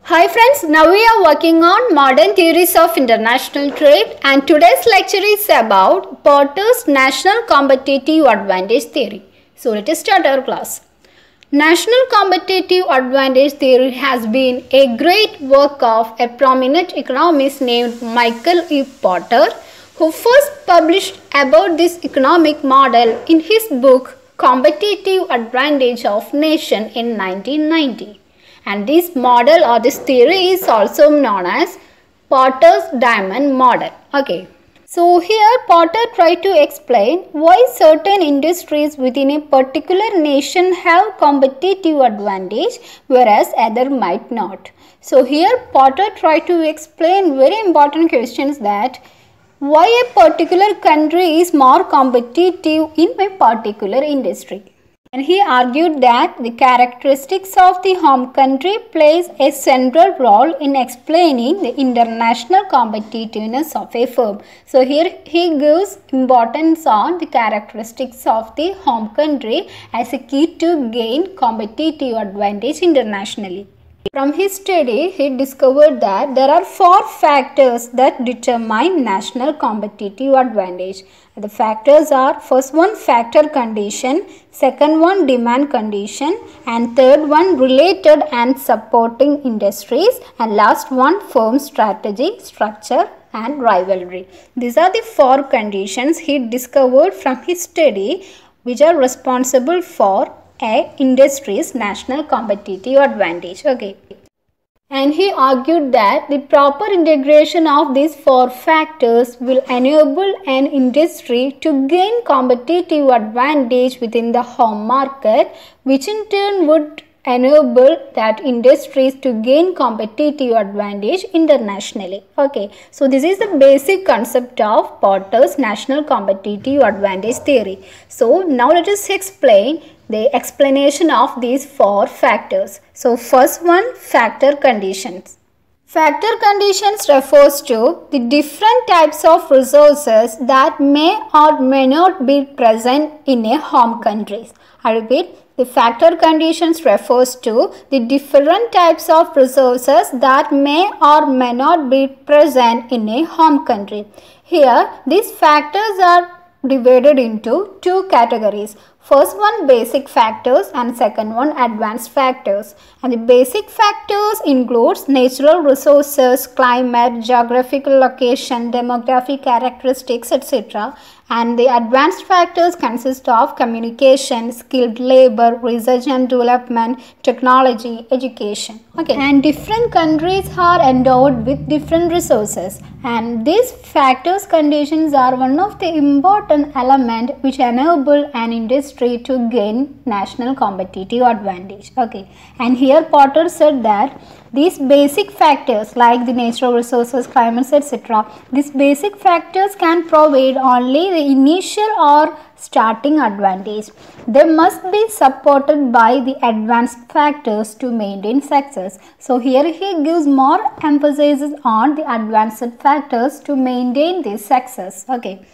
Hi friends, now we are working on modern theories of international trade and today's lecture is about Porter's National Competitive Advantage Theory. So let us start our class. National Competitive Advantage Theory has been a great work of a prominent economist named Michael E. Porter, who first published about this economic model in his book Competitive Advantage of Nation in 1990. And this model or this theory is also known as Porter's diamond model. Okay. So here Porter tried to explain why certain industries within a particular nation have competitive advantage whereas other might not. So here Porter tried to explain very important questions that why a particular country is more competitive in a particular industry. And he argued that the characteristics of the home country plays a central role in explaining the international competitiveness of a firm. So here he gives importance on the characteristics of the home country as a key to gain competitive advantage internationally. From his study, he discovered that there are 4 factors that determine national competitive advantage. The factors are first one factor condition, second one demand condition, and third one related and supporting industries, and last one firm strategy, structure and rivalry. These are the 4 conditions he discovered from his study which are responsible for a industry's national competitive advantage. Okay. And he argued that the proper integration of these 4 factors will enable an industry to gain competitive advantage within the home market, which in turn would enable that industries to gain competitive advantage internationally. Okay, so this is the basic concept of Porter's national competitive advantage theory. So now let us explain the explanation of these 4 factors. So first one, factor conditions. Factor conditions refers to the different types of resources that may or may not be present in a home country. I repeat, the factor conditions refers to the different types of resources that may or may not be present in a home country. Here, these factors are divided into 2 categories. First one, basic factors, and second one, advanced factors. And the basic factors includes natural resources, climate, geographical location, demographic characteristics, etc. And the advanced factors consist of communication, skilled labor, research and development, technology, education. Okay. And different countries are endowed with different resources. And these factors conditions are one of the important element which enable an industry to gain national competitive advantage. Okay. And here Porter said that these basic factors like the natural resources, climates, etc. These basic factors can provide only the initial or starting advantage. They must be supported by the advanced factors to maintain success. So here he gives more emphasis on the advanced factors to maintain this success. Okay.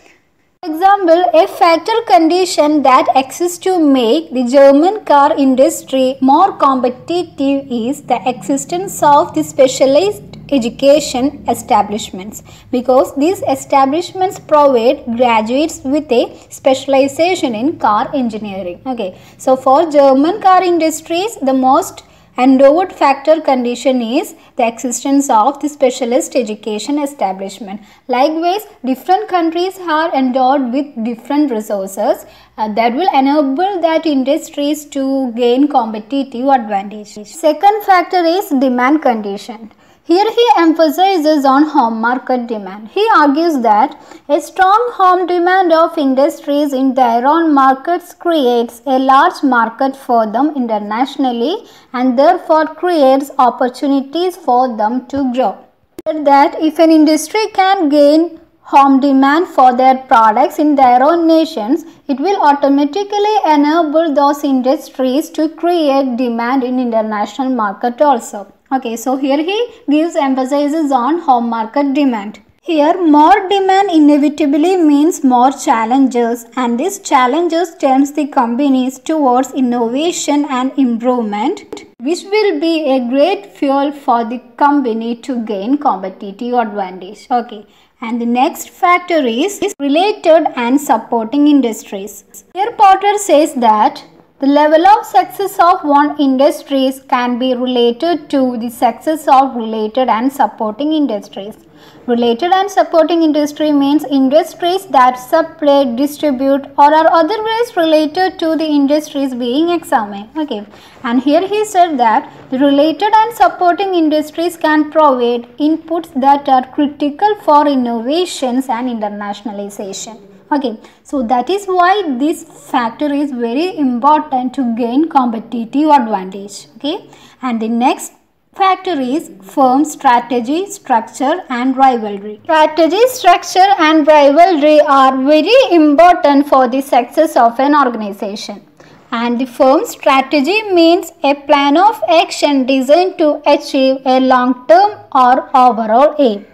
For example, a factor condition that exists to make the German car industry more competitive is the existence of the specialized education establishments, because these establishments provide graduates with a specialization in car engineering. Okay, so for German car industries, the most endowed factor condition is the existence of the specialist education establishment. Likewise, different countries are endowed with different resources that will enable that industries to gain competitive advantage. Second factor is demand condition. Here he emphasizes on home market demand. He argues that a strong home demand of industries in their own markets creates a large market for them internationally and therefore creates opportunities for them to grow. That if an industry can gain home demand for their products in their own nations, it will automatically enable those industries to create demand in international market also. Okay, so here he gives emphasis on home market demand. Here, more demand inevitably means more challenges, and these challenges turns the companies towards innovation and improvement, which will be a great fuel for the company to gain competitive advantage. Okay. And the next factor is related and supporting industries. Here Porter says that the level of success of one industry can be related to the success of related and supporting industries. Related and supporting industry means industries that supply, distribute or are otherwise related to the industries being examined. Okay. And here he said that the related and supporting industries can provide inputs that are critical for innovations and internationalization. Okay, so that is why this factor is very important to gain competitive advantage. Okay, and the next factor is firm strategy, structure and rivalry. Strategy, structure and rivalry are very important for the success of an organization. And the firm strategy means a plan of action designed to achieve a long-term or overall aim.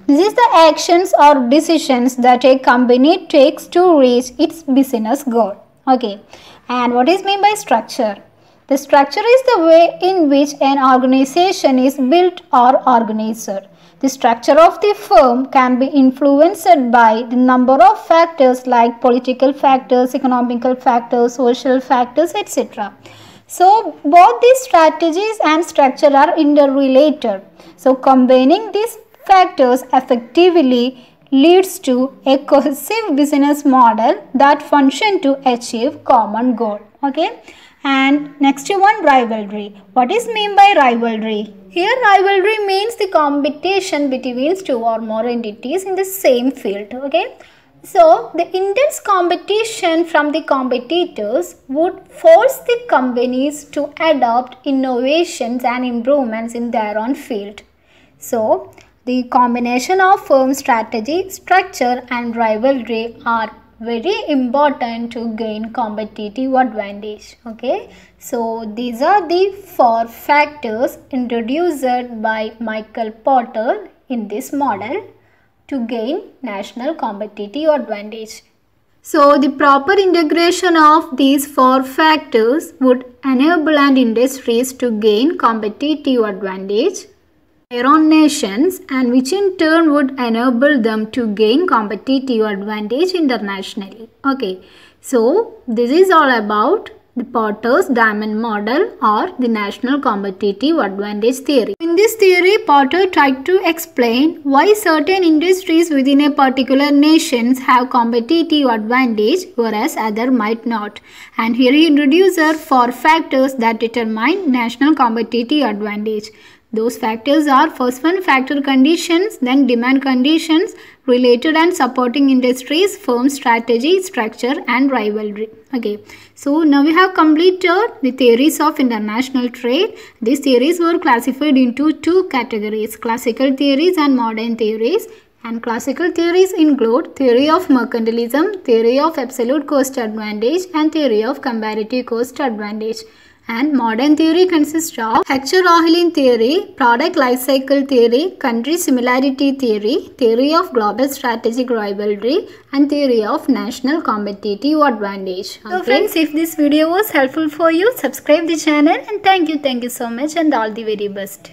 This is the actions or decisions that a company takes to reach its business goal. Okay. And what is meant by structure? The structure is the way in which an organization is built or organized. The structure of the firm can be influenced by the number of factors like political factors, economical factors, social factors, etc. So, both these strategies and structure are interrelated. So, combining these factors effectively leads to a cohesive business model that function to achieve common goal. Okay. And next one, rivalry. What is meant by rivalry? Here rivalry means the competition between two or more entities in the same field. Okay. So the intense competition from the competitors would force the companies to adopt innovations and improvements in their own field. So the combination of firm strategy, structure and rivalry are very important to gain competitive advantage. Okay, so these are the 4 factors introduced by Michael Porter in this model to gain national competitive advantage. So the proper integration of these 4 factors would enable an industries to gain competitive advantage their own nations, and which in turn would enable them to gain competitive advantage internationally. Okay, so this is all about the Porter's diamond model or the national competitive advantage theory. In this theory, Porter tried to explain why certain industries within a particular nation have competitive advantage whereas others might not. And here he introduced 4 factors that determine national competitive advantage. Those factors are first one, factor conditions, then demand conditions, related and supporting industries, firm strategy, structure and rivalry. Okay, so now we have completed the theories of international trade. These theories were classified into 2 categories, classical theories and modern theories. And classical theories include theory of mercantilism, theory of absolute cost advantage and theory of comparative cost advantage. And modern theory consists of Heckscher-Ohlin theory, product life cycle theory, country similarity theory, theory of global strategic rivalry and theory of national competitive advantage. Okay. So friends, if this video was helpful for you, subscribe the channel and thank you so much and all the very best.